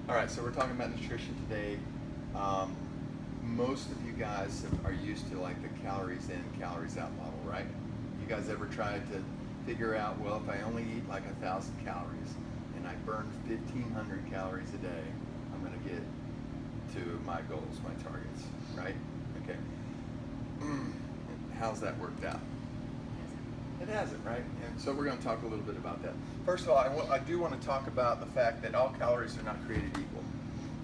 All right, so we're talking about nutrition today. Most of you guys are used to like the calories in, calories out model, right? You guys ever tried to figure out, well, if I only eat like 1,000 calories and I burn 1,500 calories a day, I'm gonna get to my goals, my targets, right? Okay. How's that worked out? It hasn't, right? And so we're going to talk a little bit about that. First of all, I do want to talk about the fact that all calories are not created equal.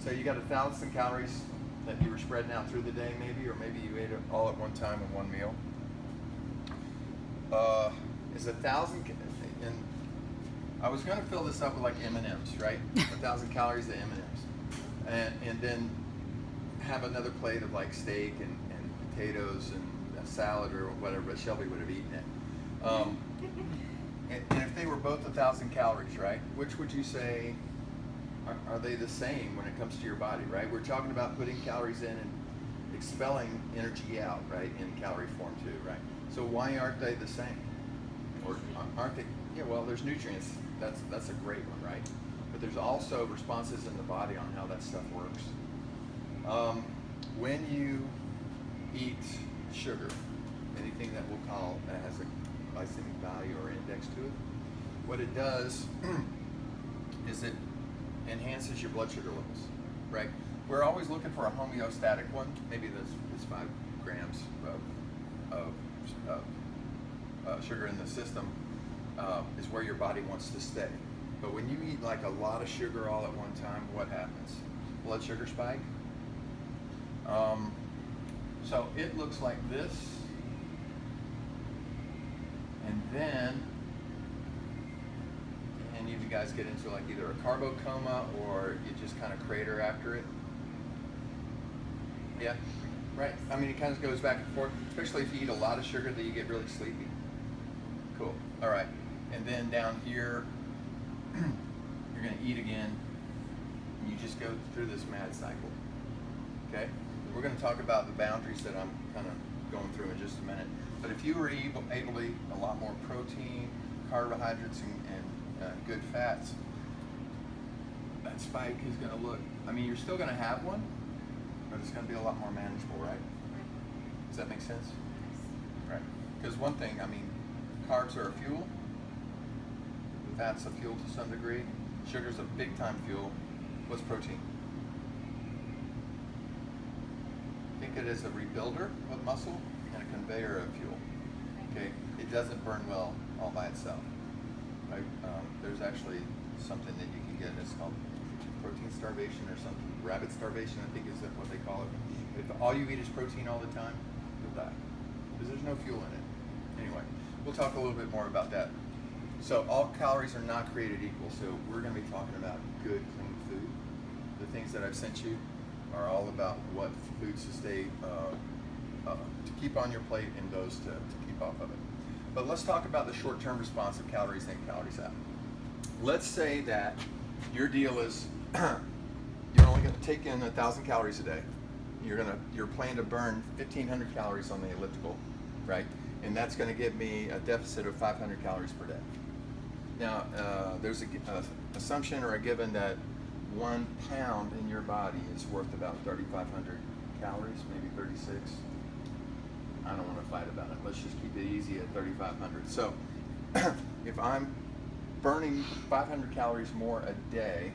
So you got 1,000 calories that you were spreading out through the day, maybe, or maybe you ate it all at one time in one meal. Is 1,000, and I was going to fill this up with like M&Ms, right? 1,000 calories of M&Ms, and then have another plate of like steak and potatoes and a salad or whatever. But Shelby would have eaten it. And if they were both 1,000 calories, right? Which would you say are they the same when it comes to your body, right? We're talking about putting calories in and expelling energy out, right? In calorie form too, right? So why aren't they the same? Or aren't they? Yeah, well, there's nutrients. That's a great one, right? But there's also responses in the body on how that stuff works. When you eat sugar, anything that we'll call that has a glycemic value or index to it, what it does is it enhances your blood sugar levels, right? We're always looking for a homeostatic one. Maybe this 5 grams of sugar in the system is where your body wants to stay. But when you eat like a lot of sugar all at one time, what happens? Blood sugar spike. So it looks like this. And then, any of you guys get into like either a carbo coma or you just kind of crater after it? Yeah, right. I mean, it kind of goes back and forth, especially if you eat a lot of sugar that you get really sleepy. Cool. All right. And then down here, you're going to eat again. And you just go through this mad cycle. Okay? We're going to talk about the boundaries that I'm kind of going through in just a minute. But if you were able to eat a lot more protein, carbohydrates, and good fats, that spike is going to look, I mean, you're still going to have one, but it's going to be a lot more manageable, right? Does that make sense? Right. Because one thing, I mean, carbs are a fuel, fat's a fuel to some degree, sugar's a big time fuel. What's protein? Think it as a rebuilder of muscle and a conveyor of fuel. Okay, it doesn't burn well all by itself. Right? There's actually something that you can get. It's called protein starvation or something. Rabbit starvation, I think is what they call it. If all you eat is protein all the time, you'll die because there's no fuel in it. Anyway, we'll talk a little bit more about that. So all calories are not created equal. So we're going to be talking about good, clean food. The things that I've sent you are all about what foods to stay to keep on your plate and those to keep off of it. But let's talk about the short-term response of calories in, calories out. Let's say that your deal is you're only going to take in 1,000 calories a day. You're planning to burn 1,500 calories on the elliptical, right? And that's going to give me a deficit of 500 calories per day. Now, there's an assumption or a given that 1 pound in your body is worth about 3,500 calories, maybe 36. I don't want to fight about it. Let's just keep it easy at 3,500. So if I'm burning 500 calories more a day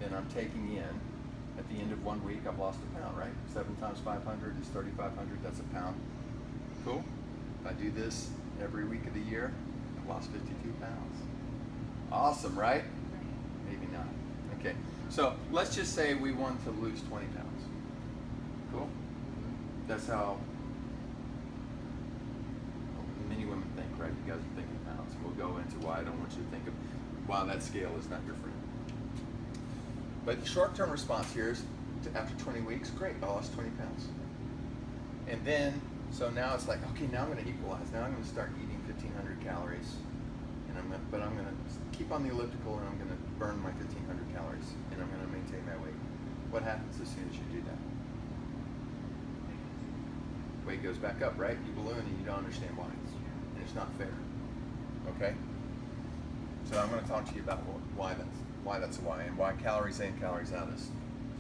than I'm taking in, at the end of 1 week, I've lost a pound, right? 7 times 500 is 3,500. That's a pound. Cool. If I do this every week of the year, I've lost 52 pounds. Awesome, right? Maybe not. Okay. So let's just say we want to lose 20 pounds. Cool? That's how many women think, right? You guys are thinking pounds. We'll go into why I don't want you to think of why that scale is not your friend. But the short-term response here is after 20 weeks, great, I lost 20 pounds. And then, so now it's like, okay, now I'm going to equalize. Now I'm going to start eating 1,500 calories. But I'm going to keep on the elliptical and I'm going to burn my 1,500 calories and I'm going to maintain my weight. What happens as soon as you do that? Weight goes back up, right? You balloon and you don't understand why. And it's not fair. Okay? So I'm going to talk to you about why why that's a why, and why calories in, calories out is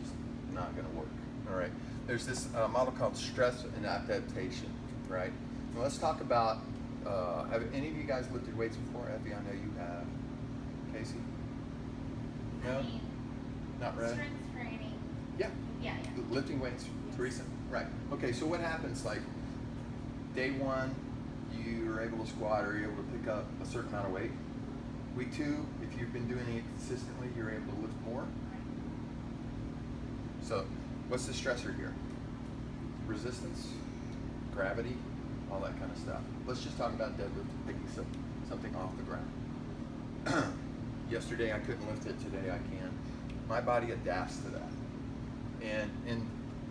just not going to work. All right. There's this model called stress and adaptation, right? Now let's talk about, have any of you guys lifted weights before? Effie, I know you have. Casey? No? Not really? Strength training. Yeah. Yeah. Lifting weights, Teresa? Right. Okay, so what happens, like, day one, you're able to squat or you're able to pick up a certain amount of weight. Week two, if you've been doing it consistently, you're able to lift more. So, what's the stressor here? Resistance, gravity, all that kind of stuff. Let's just talk about deadlifting, picking something off the ground. Yesterday I couldn't lift it, today I can. My body adapts to that. And in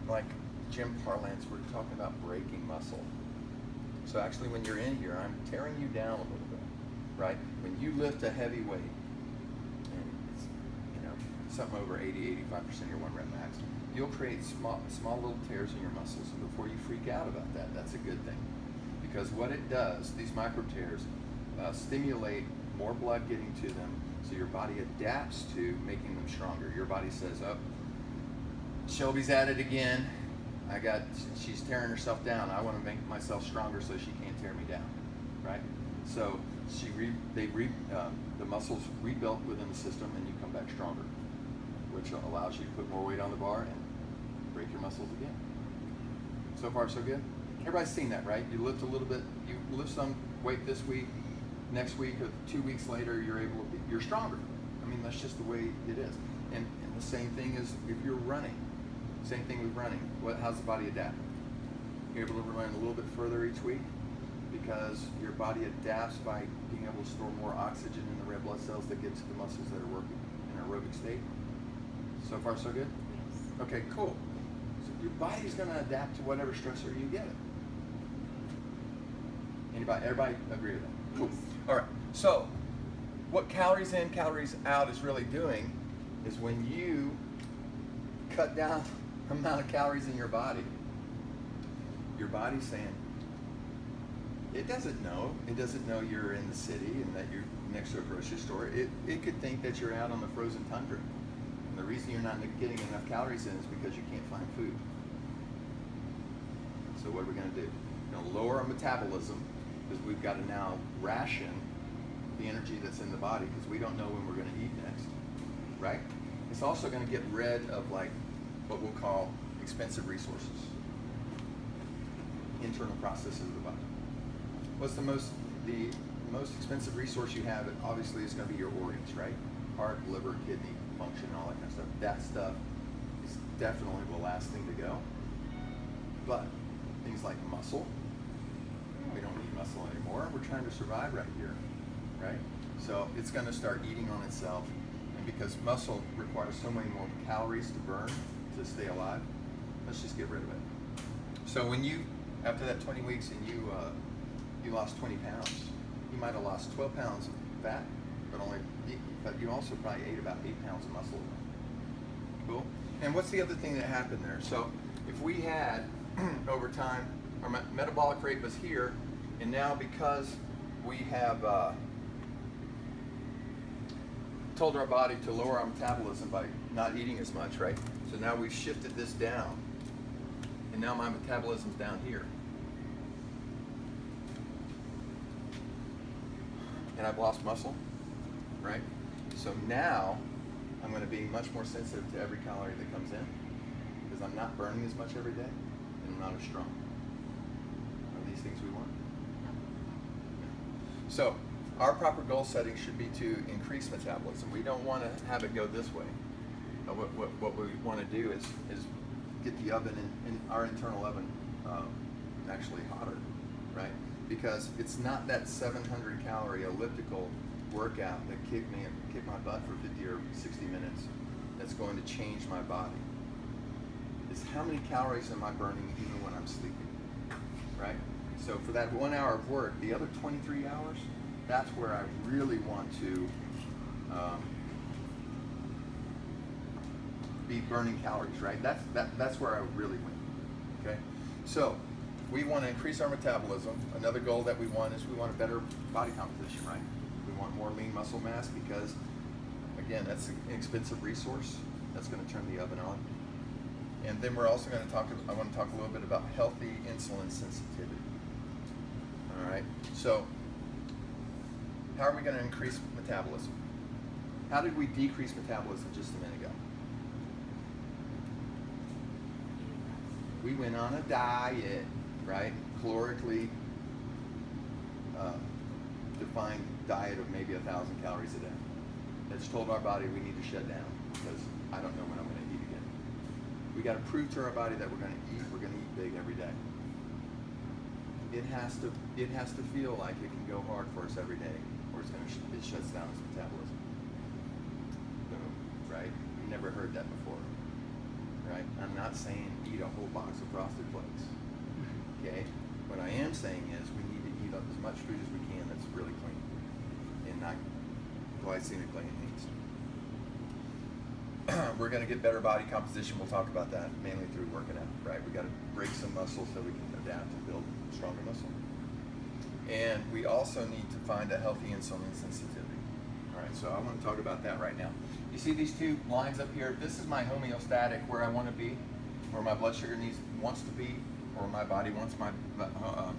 like gym parlance, we're talking about breaking muscle. So actually when you're in here, I'm tearing you down a little bit, right? When you lift a heavy weight, and it's, you know, something over 80-85% of your 1 rep max, you'll create small little tears in your muscles. And before you freak out about that, that's a good thing. Because what it does, these micro tears stimulate more blood getting to them, so your body adapts to making them stronger. Your body says, oh, Shelby's at it again. She's tearing herself down. I want to make myself stronger so she can't tear me down, right? So the muscles rebuilt within the system, and you come back stronger, which allows you to put more weight on the bar and break your muscles again. So far, so good. Everybody's seen that, right? You lift a little bit, you lift some weight this week, next week or 2 weeks later, you're stronger. I mean, that's just the way it is. And the same thing is if you're running. Same thing with running. How's the body adapt? You're able to run a little bit further each week because your body adapts by being able to store more oxygen in the red blood cells that get to the muscles that are working in an aerobic state. So far, so good? Yes. Okay, cool. So your body's going to adapt to whatever stressor you get it. Everybody agree with that? Cool. All right. So what calories in, calories out is really doing is when you cut down the amount of calories in your body's saying, it doesn't know you're in the city and that you're next to a grocery store. It could think that you're out on the frozen tundra. And the reason you're not getting enough calories in is because you can't find food. So what are we going to do? We're going to lower our metabolism because we've got to now ration the energy that's in the body because we don't know when we're going to eat next, right? It's also going to get rid of like what we'll call expensive resources, internal processes of the body. What's the most expensive resource you have? Obviously, is going to be your organs, right? Heart, liver, kidney function, all that kind of stuff. That stuff is definitely the last thing to go. But things like muscle, we don't need muscle anymore. We're trying to survive right here, right? So it's going to start eating on itself. And because muscle requires so many more calories to burn to stay alive, let's just get rid of it. So when you, after that 20 weeks and you lost 20 pounds, you might have lost 12 pounds of fat, but you also probably ate about 8 pounds of muscle. Cool. And what's the other thing that happened there? So if we had, over time, our metabolic rate was here, and now because we have told our body to lower our metabolism by not eating as much, right? So now we've shifted this down, and now my metabolism's down here. And I've lost muscle, right? So now I'm going to be much more sensitive to every calorie that comes in because I'm not burning as much every day and I'm not as strong. Are these things we want? So our proper goal setting should be to increase metabolism. We don't want to have it go this way. What we want to do is get the oven in our internal oven actually hotter, right? Because it's not that 700 calorie elliptical workout that kicked my butt for 50 or 60 minutes that's going to change my body. It's how many calories am I burning even when I'm sleeping, right? So for that 1 hour of work, the other 23 hours, that's where I really want to be burning calories, right? That's where I really win, okay? So we want to increase our metabolism. Another goal that we want is we want a better body composition, right? We want more lean muscle mass because, again, that's an expensive resource. That's going to turn the oven on. And then we're also going to talk, I want to talk a little bit about healthy insulin sensitivity. All right, so how are we going to increase metabolism? How did we decrease metabolism just a minute ago? We went on a diet, right? Calorically defined diet of maybe 1,000 calories a day. That's told our body we need to shut down because I don't know when I'm going to eat again. We got to prove to our body that we're going to eat big every day. It has to feel like it can go hard for us every day, or it shuts down its metabolism. Boom, right? You never heard that before, right? I'm not saying eat a whole box of Frosted Flakes. Okay? What I am saying is we need to eat up as much food as we can that's really clean and not glycemically enhanced. We're going to get better body composition. We'll talk about that mainly through working out, right? We got to break some muscle so we can adapt and build stronger muscle. And we also need to find a healthy insulin sensitivity. All right, so I want to talk about that right now. You see these two lines up here? This is my homeostatic, where I want to be, where my blood sugar wants to be, or my body wants my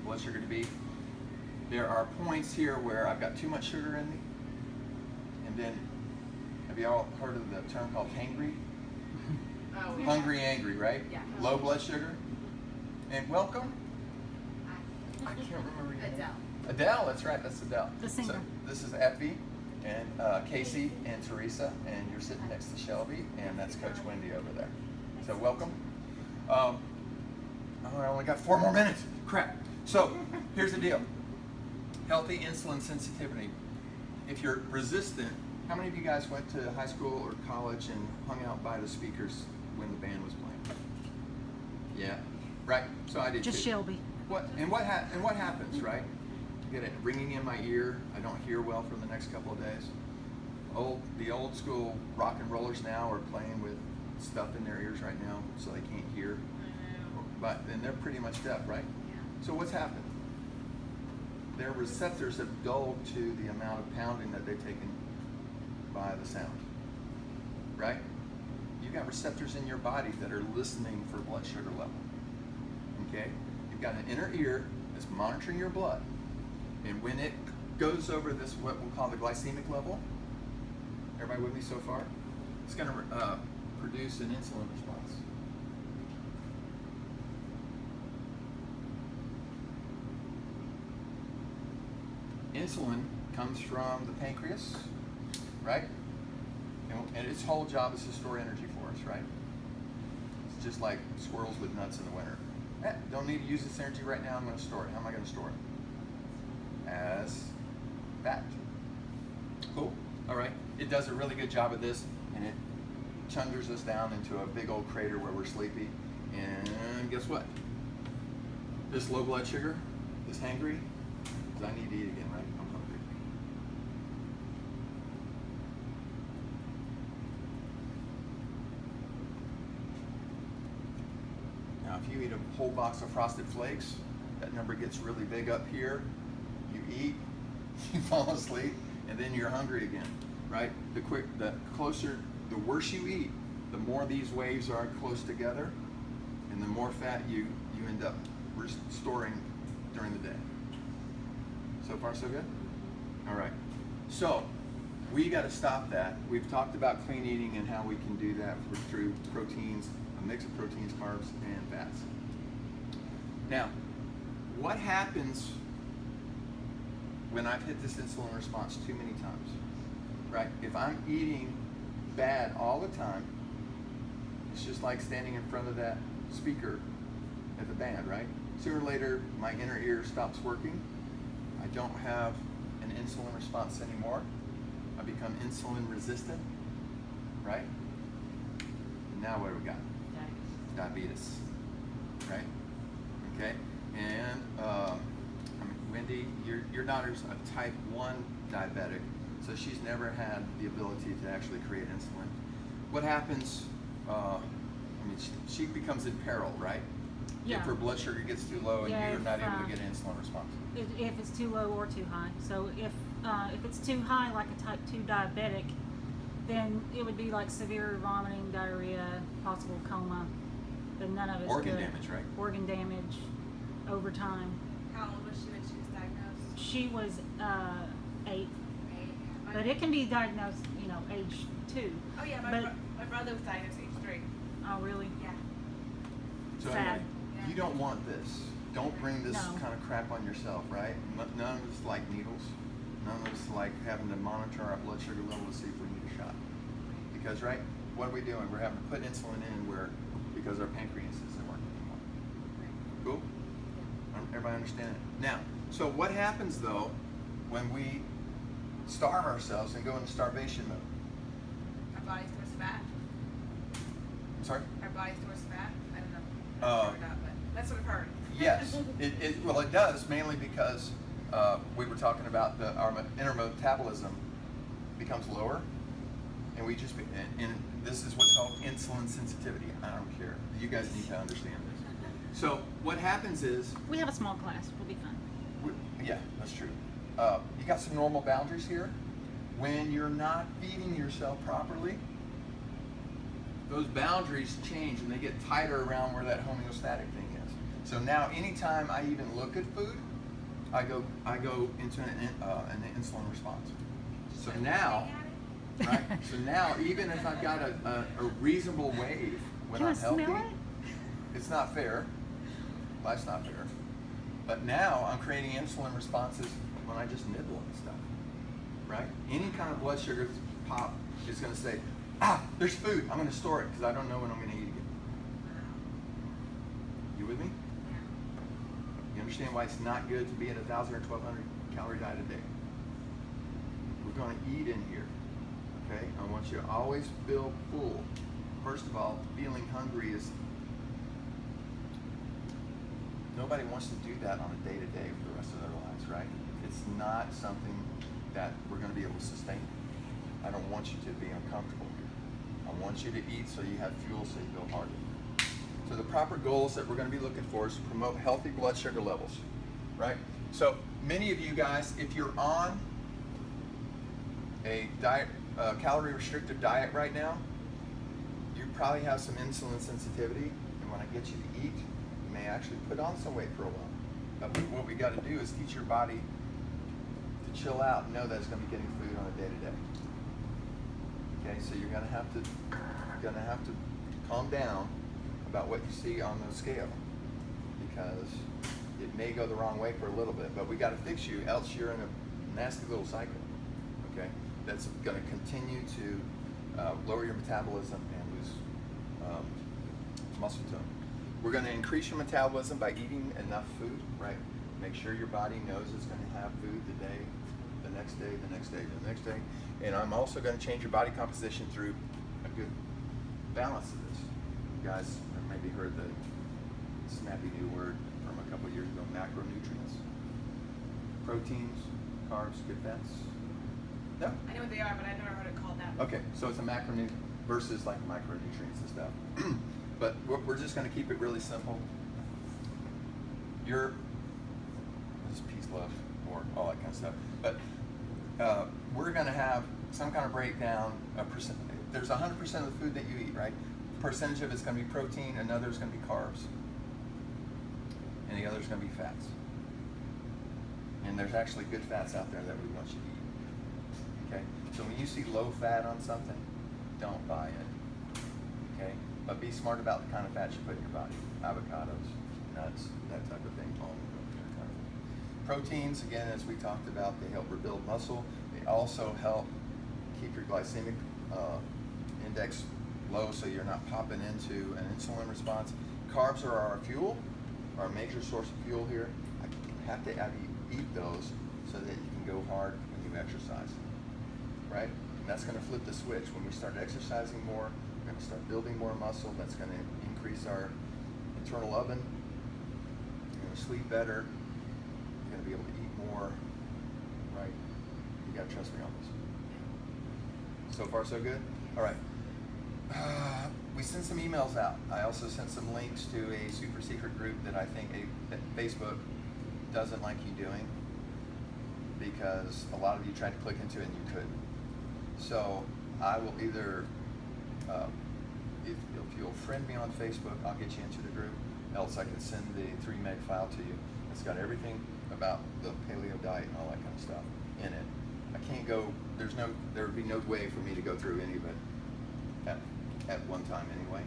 blood sugar to be. There are points here where I've got too much sugar in me, and then, have you all heard of the term called hangry? Oh, yeah. Hungry, angry, right? Yeah. Low blood sugar. And welcome. I can't remember your name. Adele. Adele, that's right, that's Adele. The singer. So this is Effie and Casey and Teresa, and you're sitting next to Shelby, and that's Coach Wendy over there. So welcome. Oh, I only got 4 more minutes. Crap. So here's the deal. Healthy insulin sensitivity. If you're resistant, how many of you guys went to high school or college and hung out by the speakers when the band was playing? Yeah, right. So I did Just too. Shelby. What happens, right? You get it ringing in my ear. I don't hear well for the next couple of days. The old school rock and rollers now are playing with stuff in their ears right now, so they can't hear. But then they're pretty much deaf, right? Yeah. So what's happened? Their receptors have dulled to the amount of pounding that they've taken by the sound, right? You've got receptors in your body that are listening for blood sugar level, okay? You've got an inner ear that's monitoring your blood, and when it goes over this, what we'll call the glycemic level, everybody with me so far? It's going to produce an insulin response. Insulin comes from the pancreas, right? And its whole job is to store energy for us, right? It's just like squirrels with nuts in the winter. Don't need to use this energy right now, I'm going to store it. How am I going to store it? As fat. Cool. All right. It does a really good job of this, and it chunders us down into a big old crater where we're sleepy. And guess what? This low blood sugar, this hangry, because I need to eat again, right? I'm hungry. Now, if you eat a whole box of Frosted Flakes, that number gets really big up here. You eat, you fall asleep, and then you're hungry again, right? The worse you eat, the more these waves are close together, and the more fat you end up storing during the day. So far, so good? All right. So we got to stop that. We've talked about clean eating and how we can do that through proteins, a mix of proteins, carbs, and fats. Now, what happens when I've hit this insulin response too many times, right? If I'm eating bad all the time, it's just like standing in front of that speaker at the band, right? Sooner or later, my inner ear stops working. I don't have an insulin response anymore. I become insulin resistant, right? And now what do we got? Diabetes, right? Okay, and Wendy, your daughter's a type 1 diabetic, so she's never had the ability to actually create insulin. What happens, she becomes in peril, right? Yeah. If her blood sugar gets too low and Yeah, you're not able to if, get an insulin response. If it's too low or too high. So if it's too high, like a type 2 diabetic, then it would be like severe vomiting, diarrhea, possible coma. But none of it's Organ good. damage, right? Organ damage over time. How old was she when she was diagnosed? She was 8. 8. But it can be diagnosed, age 2. Oh yeah, my brother was diagnosed age 3. Oh, really? Yeah. So Sad. anyway, you don't want this. Don't bring this No. kind of crap on yourself, right? None of us like needles. None of us like having to monitor our blood sugar level to see if we need a shot. Because, right, what are we doing? We're having to put insulin in because our pancreas isn't working anymore. Cool? Everybody understand it? Now, so what happens though when we starve ourselves and go into starvation mode? Our body stores fat. I'm sorry? Our body stores fat. I don't know. Uh, Or not, but that's what I've heard. Yes, it does, mainly because we were talking about our inner metabolism becomes lower, and and this is what's called insulin sensitivity. I don't care. You guys need to understand this. So what happens is, We have a small class. We'll be fine. yeah, that's true. You got some normal boundaries here. When you're not feeding yourself properly, those boundaries change and they get tighter around where that homeostatic thing is. So now, anytime I even look at food, I go into an insulin response. So now, right? So now, even if I've got a reasonable wave when Can I I'm healthy, smell it? it's not fair. Life's not fair. But now I'm creating insulin responses when I just nibble and stuff, right? Any kind of blood sugar pop is going to say, there's food. I'm going to store it because I don't know when I'm going to eat again. You with me? You understand why it's not good to be at 1,000 or 1,200 calorie diet a day? We're going to eat in here, okay? I want you to always feel full. First of all, feeling hungry is, nobody wants to do that on a day-to-day for the rest of their lives, right? It's not something that we're going to be able to sustain. I don't want you to be uncomfortable here. I want you to eat so you have fuel so you go harder. So the proper goals that we're going to be looking for is to promote healthy blood sugar levels, right? So many of you guys, if you're on a diet, calorie restricted diet right now, you probably have some insulin sensitivity, and when I get you to eat, you may actually put on some weight for a while. But what we got to do is teach your body to chill out and know that it's going to be getting food on a day-to-day. Okay, so you're going to have to calm down about what you see on the scale, because it may go the wrong way for a little bit, but we got to fix you, else you're in a nasty little cycle. Okay, that's going to continue to lower your metabolism and lose muscle tone. We're going to increase your metabolism by eating enough food, right? Make sure your body knows it's going to have food today, the next day, the next day, the next day. And I'm also going to change your body composition through a good balance of this. You guys have maybe heard the snappy new word from a couple of years ago, macronutrients. Proteins, carbs, good fats. No? I know what they are, but I've never heard it called that. Okay, so it's a macronutrient versus like micronutrients and stuff. But we're just going to keep it really simple. This is peace, love, or all that kind of stuff. But we're going to have some kind of breakdown. There's 100% of the food that you eat, right? Percentage of it's going to be protein, another is going to be carbs, and the other is going to be fats. And there's actually good fats out there that we want you to eat. Okay? So when you see low fat on something, don't buy it. Okay? But be smart about the kind of fats you put in your body. Avocados, nuts, that type of thing. Proteins, again, as we talked about, they help rebuild muscle. They also help keep your glycemic index low so you're not popping into an insulin response. Carbs are our fuel, our major source of fuel here. I have to have you eat those so that you can go hard when you exercise, right? And that's going to flip the switch. When we start exercising more, we're going to start building more muscle. That's going to increase our internal oven. You're going to sleep better. You're going to be able to eat more, right? You got to trust me on this. So far, so good? All right. We sent some emails out. I also sent some links to a super secret group that I think that Facebook doesn't like you doing, because a lot of you tried to click into it and you couldn't. So I will either, if you'll friend me on Facebook, I'll get you into the group. Else I can send the 3 meg file to you. It's got everything about the paleo diet and all that kind of stuff in it. I can't go, there would be no way for me to go through any of it at one time anyway.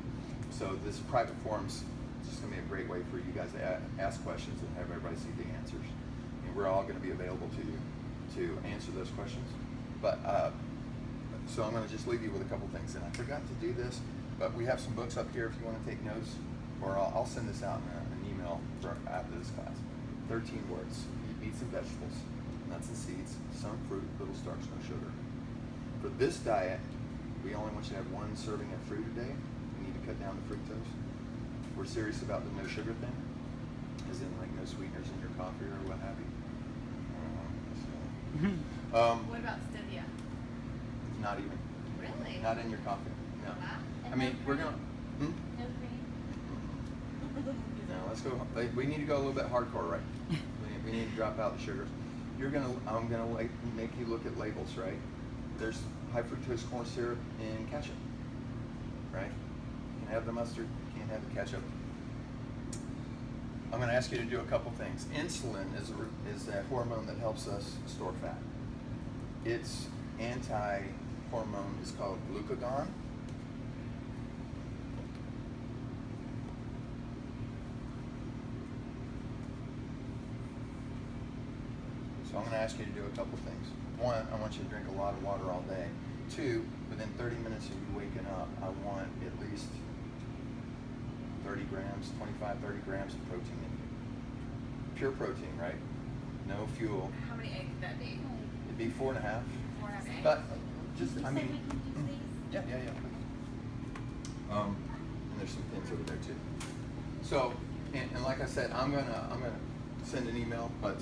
So this private forum's just gonna be a great way for you guys to ask questions and have everybody see the answers. And we're all gonna be available to you to answer those questions. But, so I'm gonna just leave you with a couple things. And I forgot to do this, but we have some books up here if you wanna take notes, or I'll send this out in an email for after this class. 13 words: eat meats and vegetables, nuts and seeds, some fruit, little starch, no sugar. For this diet, we only want you to have 1 serving of fruit a day. We need to cut down the fructose. We're serious about the no sugar thing, as in like no sweeteners in your coffee or what have you. What about stevia? Not even. Really? Not in your coffee. No. Wow. I mean, we're gonna. No cream. No, let's go. We need to go a little bit hardcore, right? We need to drop out the sugars. I'm gonna make you look at labels, right? There's high fructose corn syrup in ketchup, right? You can have the mustard, you can't have the ketchup. I'm gonna ask you to do a couple things. Insulin is a hormone that helps us store fat. Its anti-hormone is called glucagon. So I'm going to ask you to do a couple things. 1, I want you to drink a lot of water all day. 2, within 30 minutes of you waking up, I want at least 30 grams, 25, 30 grams of protein in you. Pure protein, right? No fuel. How many eggs would that be? It'd be 4.5. 4.5 eggs? But just, You I said mean, we can use these? yeah. And there's some pins over there too. So, and like I said, I'm gonna send an email, but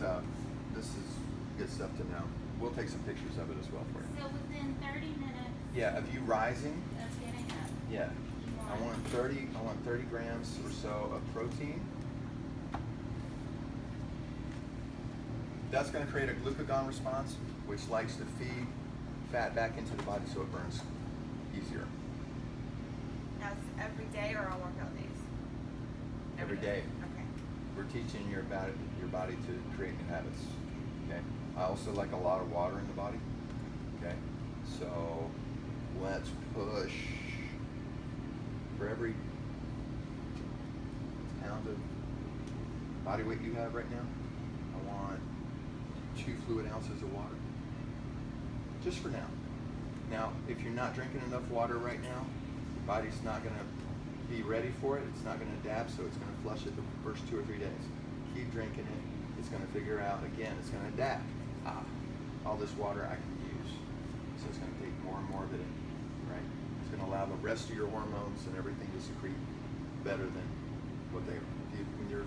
this is good stuff to know. We'll take some pictures of it as well for you. So within 30 minutes Yeah, of you rising, of getting up, yeah. you I want 30 grams or so of protein. That's going to create a glucagon response, which likes to feed fat back into the body so it burns easier. That's every day or on workout days? Every day. Okay. We're teaching your body to create new habits. Okay. I also like a lot of water in the body. Okay. So let's push for every pound of body weight you have right now. I want 2 fluid ounces of water. Just for now. Now, if you're not drinking enough water right now, your body's not going to be ready for it. It's not going to adapt, so it's going to flush it the first 2 or 3 days. Keep drinking it. It's going to figure out, again, it's going to adapt. All this water I can use. So it's going to take more and more of it in, right? It's going to allow the rest of your hormones and everything to secrete better than what they are. When you're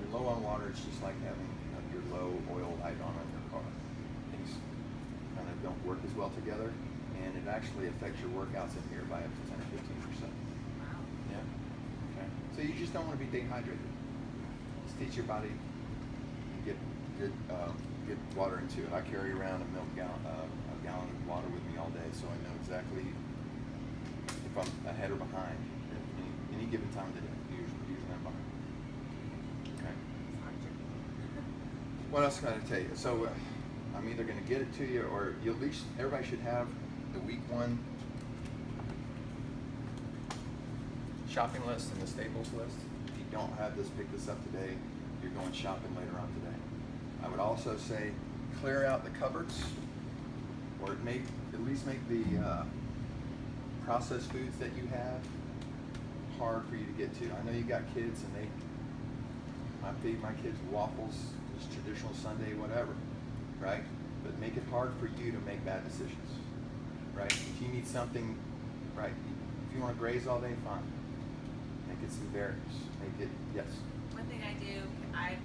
low on water, it's just like having your low oil light on your car. Things kind of don't work as well together, and it actually affects your workouts in here by up to 10 or 15%. Wow. Yeah. Okay. So you just don't want to be dehydrated. Just teach your body to get good water into it. I carry around a gallon of water with me all day, so I know exactly if I'm ahead or behind at any given time of the day. Usually I'm behind. Okay. What else can I tell you? So I'm either going to get it to you, or you at least everybody should have the week 1 shopping list and the staples list. If you don't have this, pick this up today. You're going shopping later on today. I would also say clear out the cupboards, or at least make the processed foods that you have hard for you to get to. I know you got kids, and I feed my kids waffles, just traditional Sunday, whatever, right? But make it hard for you to make bad decisions, right? If you need something, right? If you want to graze all day, fine. Make it some berries. Make it, yes. One thing I do, I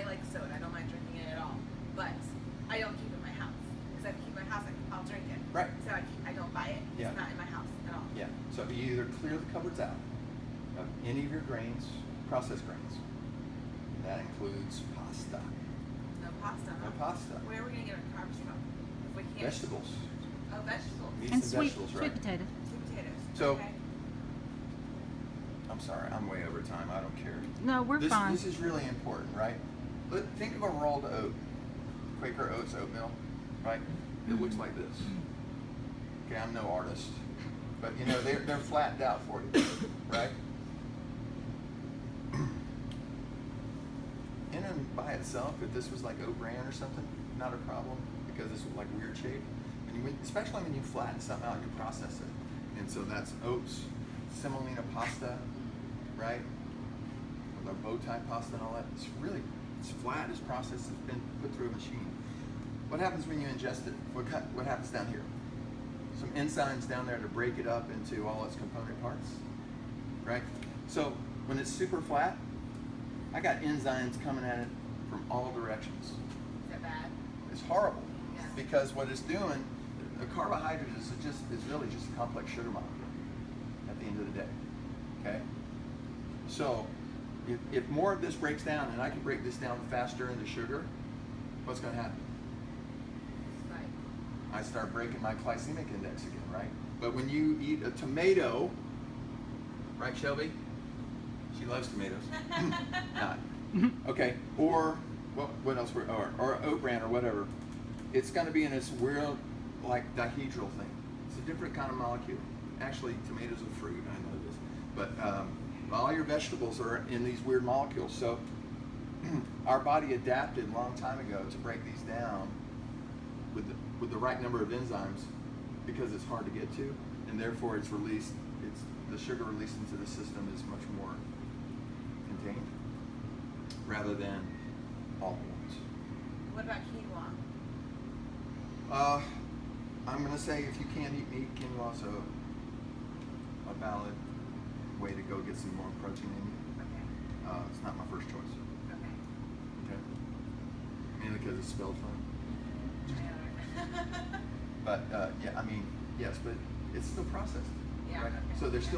like soda. I don't mind drinking it at all, but I don't keep it in my house. Because if I keep it in my house, I'll drink it. Right. So I don't buy it. Yeah. It's not in my house at all. Yeah, so you either clear the cupboards out of any of your grains, processed grains. That includes pasta. No pasta. No Huh? pasta. Where are we gonna get our carbs from? If we can't. Vegetables. Oh, Oh, vegetables. Meats And and sweet vegetables, sweet right? potato. Sweet potatoes. So- Okay. I'm sorry, I'm way over time. I don't care. No, we're this, fine. This is really important, right? Think of a rolled oat, Quaker Oats oatmeal, right? It looks like this. Okay, I'm no artist, but you know they're flattened out for you, right? In and by itself, if this was like oat bran or something, not a problem because it's like weird shape. Especially when you flatten something out, you process it, and so that's oats, semolina pasta, right? With our bow tie pasta and all that. It's flat, it's processed, it's been put through a machine. What happens when you ingest it? What happens down here? Some enzymes down there to break it up into all its component parts, right? So when it's super flat, I got enzymes coming at it from all directions. Is that bad? It's horrible Yeah. because what it's doing, the carbohydrate is really just a complex sugar molecule at the end of the day. Okay? So if more of this breaks down and I can break this down faster into sugar, what's going to happen? Right. I start breaking my glycemic index again, right? But when you eat a tomato, right, Shelby? She loves tomatoes. Not. Okay. Or what else? Or oat bran or whatever. It's going to be in this weird, like dihedral thing. It's a different kind of molecule. Actually, tomatoes are fruit. I know this, but all your vegetables are in these weird molecules. So our body adapted a long time ago to break these down with the right number of enzymes because it's hard to get to, and therefore it's released. The sugar released into the system is much more contained rather than all at once. What about quinoa? I'm gonna say if you can't eat meat, quinoa is a valid way to go get some more protein in you. Okay. It's not my first choice. Okay. Okay. Mainly because it's spelled funny. Yeah. But yeah, I mean, yes, but it's still processed. Yeah, Right? okay. So there's still